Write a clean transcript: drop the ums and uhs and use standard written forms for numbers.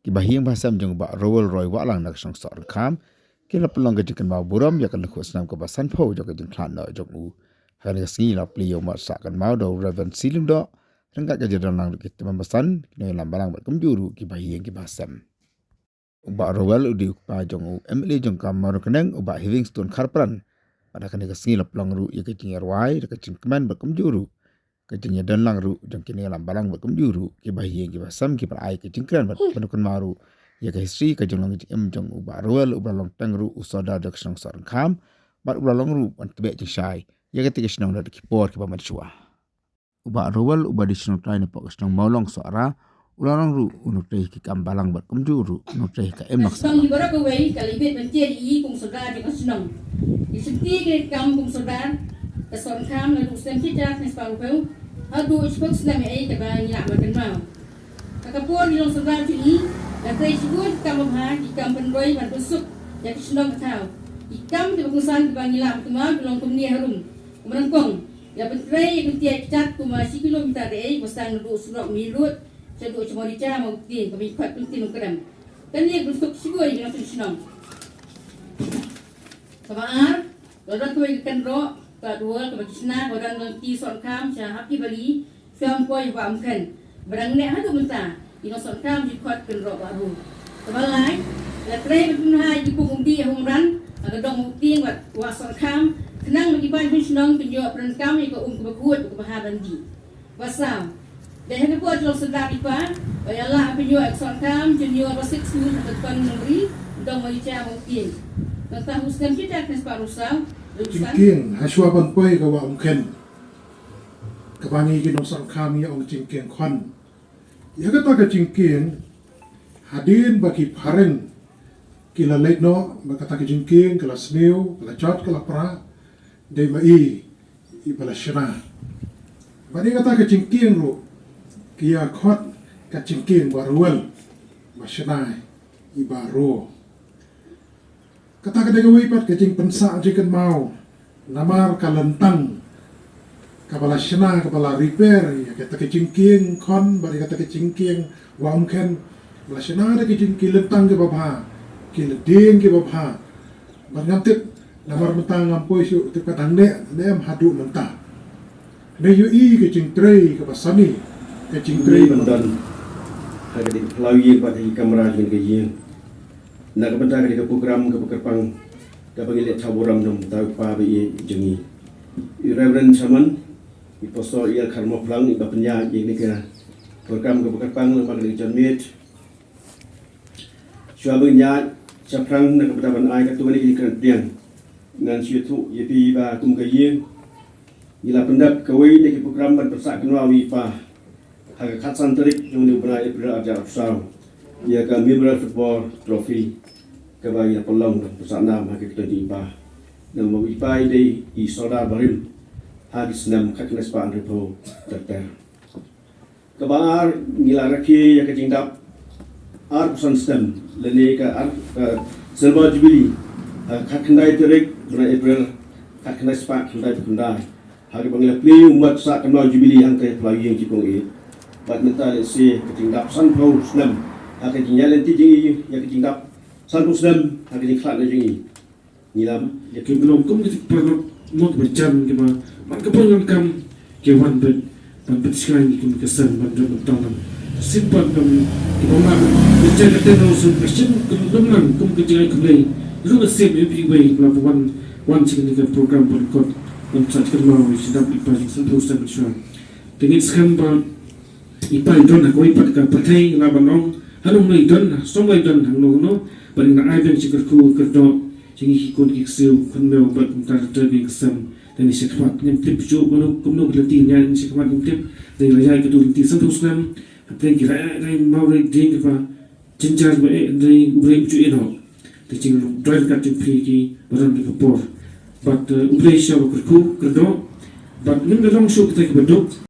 Kibahiang bahasa menjong ba Rowell Roy walang nak sang sor kam kila pelong ke jikan mau buram ya kan lekuk senam ke basan pau jok jeng klan no jok u hari singi la pli yo mat sakan mau do Reverend Silim do rengkat ke jadan lang dikit membasan no lam balang bat kemjuru kibahiang ki bahasam uba Rowell udi pa jong u emily jong kam mau keneng uba Livingstone Karpran pada kan ke singi la pelong ru ya ke jing RY ke jing keman bat kemjuru kejengnya dan lang ru jeng kini alam balang berkum juru ke bahiye ke basam ke perai ke jengkran pendukun maru ya ke history ke jeng lang jeng ubah rual ubah long teng ru usoda dek senang sorang kam bat ubah long ru an tebek jeng syai ya ketika senang dak kipor ke pamat syua ubah rual ubah di senang trai nepok senang maulong suara ulang ru unuk teh ke kam balang berkum juru unuk teh ke em nak sang ibara ke wei kalibet menceri i kung soda jeng senang isenti ke kam kung soda kesorang kam lalu ustem kita nesparu peu Aduh, sebab selama ini kita nak makan mau. Kakapun di dalam sebelah sini, dan saya sebut kamu ikan pendoi dan busuk yang senang tahu. Ikan di pengusahaan kita nak makan mau, belum kemudian harum. Kemudian kong, yang penting yang tiap cat tu masih kilometer deh, pasang duduk surat mirut, saya duduk cuma di cara mau tin, kami kuat penting mengkeram. Dan dia busuk sebut yang senang. Kabar, kalau tu ikan roh. Kedua, kepada Cina, orang nanti soal kam, saya happy bali, film koi wam kan. Barang ni ada mentah, ino soal kam jikuat kenrok baru. Kebalai, letrai berpunai jikung umti humran, agak dong umti buat soal kam, kenang bagi pan senang penjual peran kam ikut kebekuat kebaharan di. Wasam, dan hendak buat jual sedap ipan, bayalah penjual soal kam, penjual basik semua depan negeri, dong melihat mungkin. Tentang Muslim kita akan separuh Jingking haswa ban poi ka wa umken kapani ki no sang kami ong jingking kwan ya kata ka jingking hadin bagi pareng kila late no bakata ka jingking kala sneu kala jot kala pra de mai I bala shana bani kata ka jingking ro kia khot ka jingking barual masana I baro kata kadang wipat kecing pensa jikan mau namar kalentang kapala shena kapala repair ya kata kecing king kon bari kata kecing king wamken bala shena ada kecing kilentang ke babha kileding ke babha bangantit namar mentang ngampoi su tepat ande nem hadu mentah ne yu I kecing trei ke pasani kecing trei bandan hagadi lawi pada kamera jin ke yin nak kebentar ke program ke pekerpang ke panggil caburam dom tahu pa bi jengi Reverend Saman I pastor ia karma plang I bapenya ini ke program ke pekerpang le panggil John Mead suabnya caprang nak kebentar ai ke tu ni ke tiang ngan situ yepi ba tum ke yin ila pendap ke wei de program ban persak kenwawi pa haga khatsan terik jong ni bra April ajar usau ia kan Memorial Football Trophy kebaya pelong bersama hagi kita di Ipa dan mau Ipa ini I soda barim hagi senam kaknes pan repo terter kebar ngila raki ya kecingdap ar pesan stem lele ke ar silver jubilee kakendai terik bulan April kaknes pan kendai kendai hagi panggil play umat sak kenal jubilee yang teh pelagi yang cikong I bat mental si kecingdap sanpau senam akan jalan tinggi yang kecingdap sanpau senam akan diklat lagi nilam ya ke belum kum kita perlu mau berjam ke mak kepon kam ke wan bet ban sekarang kum kesan ban betul simpan kum kita mak berjam kita harus question kum kum kerja kembali lu same every way lawan wan sini ke program berikut dan saat kerma sedap ipas sanpau senam dengan sekarang Ipa idon aku ipat ka pakai labanong hanung no idon somai idon hanung no paling na aiben sikerku kerdo singi hikon kiksiu kunmeo bat kumtar terbi kesam dan isekmat nem tip jo kono kumno belati nyan isekmat nem tip dan lajai ketu inti santus nam apren kira rai maure ding pa cincar ba dai ubre ju eno de cing drive ka tu ki baran de por but ubre shaw kerku kerdo but nem de long show kita ke bedok